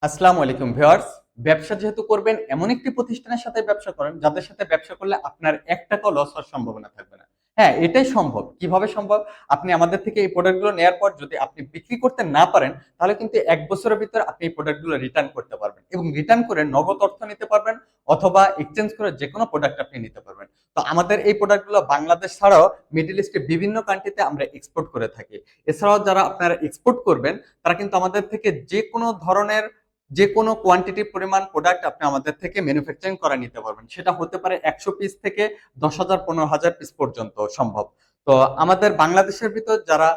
আসসালামু আলাইকুম ভিউয়ার্স। ব্যবসা যেহেতু করবেন এমন একটি প্রতিষ্ঠানের সাথে ব্যবসা করেন যাদের সাথে ব্যবসা করলে আপনার ১ টাকাও লস হওয়ার সম্ভাবনা থাকবে না। হ্যাঁ, এটাই সম্ভব। কিভাবে সম্ভব? আপনি আমাদের থেকে এই প্রোডাক্টগুলো নেয়ার পর যদি আপনি বিক্রি করতে না পারেন, তাহলে কিন্তু ১ বছরের ভিতরে আপনি এই প্রোডাক্টগুলো রিটার্ন করতে পারবেন এবং রিটার্ন করে নগদ অর্থ নিতে পারবেন অথবা এক্সচেঞ্জ করে যেকোনো প্রোডাক্ট আপনি নিতে পারবেন। তো আমাদের এই প্রোডাক্টগুলো বাংলাদেশ ছাড়াও মিডল ইস্টের বিভিন্ন কান্ট্রিতে আমরা এক্সপোর্ট করে থাকি। এছাড়াও যারা আপনারা এক্সপোর্ট করবেন, তারা কিন্তু আমাদের থেকে যেকোনো ধরনের যেকোনো কোয়ান্টিটির পরিমাণ প্রোডাক্ট আপনি আমাদের থেকে ম্যানুফ্যাকচারিং করা নিতে পারবেন। সেটা হতে পারে ১০০ পিস থেকে ১০,০০০ ১৫,০০০ পিস পর্যন্ত সম্ভব। তো আমাদের বাংলাদেশের ভিতর যারা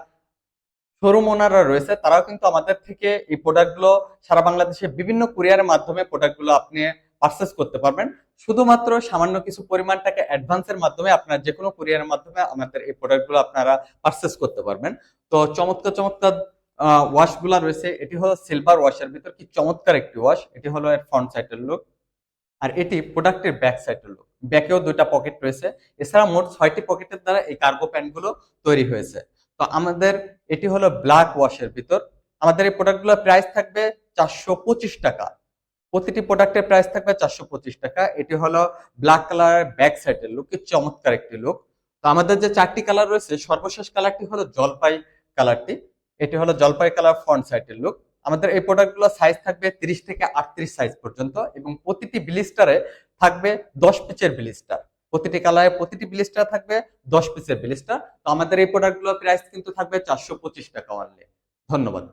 শোরুম ওনাররা রয়েছে তারাও কিন্তু আমাদের থেকে এই প্রোডাক্টগুলো সারা বাংলাদেশে বিভিন্ন কুরিয়ারের মাধ্যমে প্রোডাক্টগুলো আপনি পারচেজ করতে পারবেন। শুধুমাত্র সামান্য কিছু পরিমাণ টাকা অ্যাডভান্সের মাধ্যমে আপনার যেকোনো কুরিয়ারের মাধ্যমে আমাদের এই প্রোডাক্টগুলো আপনারা পারচেজ করতে পারবেন। তো চমৎকার চমৎকার ওয়াশগুলা রয়েছে। এটি হলো সিলভার ওয়াশের ভিতর কি চমৎকার একটি ওয়াশ। এটি হলো এর ফ্রন্ট সাইডের লুক। আর এটি প্রোডাক্টের ব্যাক সাইডের লুক। ব্যাকেও ২ টা পকেট রয়েছে। এছাড়া মোট ৬ টি পকেটের দ্বারা এই কার্গো প্যান্টগুলো তৈরি হয়েছে। তো আমাদের এটি হলো ব্ল্যাক ওয়াশের ভিতর। আমাদের এই প্রোডাক্টগুলোর প্রাইস থাকবে ৳৪২৫। প্রতিটি প্রোডাক্টের প্রাইস থাকবে ৳৪২৫। এটি হলো ব্ল্যাক কালারের ব্যাক সাইডের লুক। কি চমৎকার একটি লুক। তো আমাদের যে ৪ টি কালার রয়েছে সর্বশেষ কালারটি হলো জলপাই কালারটি। এটি হলো জলপাই কালার ফ্রন্ট সাইডের লুক। আমাদের এই প্রোডাক্টগুলো সাইজ থাকবে ৩০ থেকে ৩৮ সাইজ পর্যন্ত এবং প্রতিটি ব্লিস্টারে থাকবে ১০ পিচের ব্লিস্টার। প্রতিটি কালারে প্রতিটি ব্লিস্টার থাকবে ১০ পিচের ব্লিস্টার। তো আমাদের এই প্রোডাক্টগুলোর প্রাইস কিন্তু থাকবে ৳৪২৫ অনলি। ধন্যবাদ।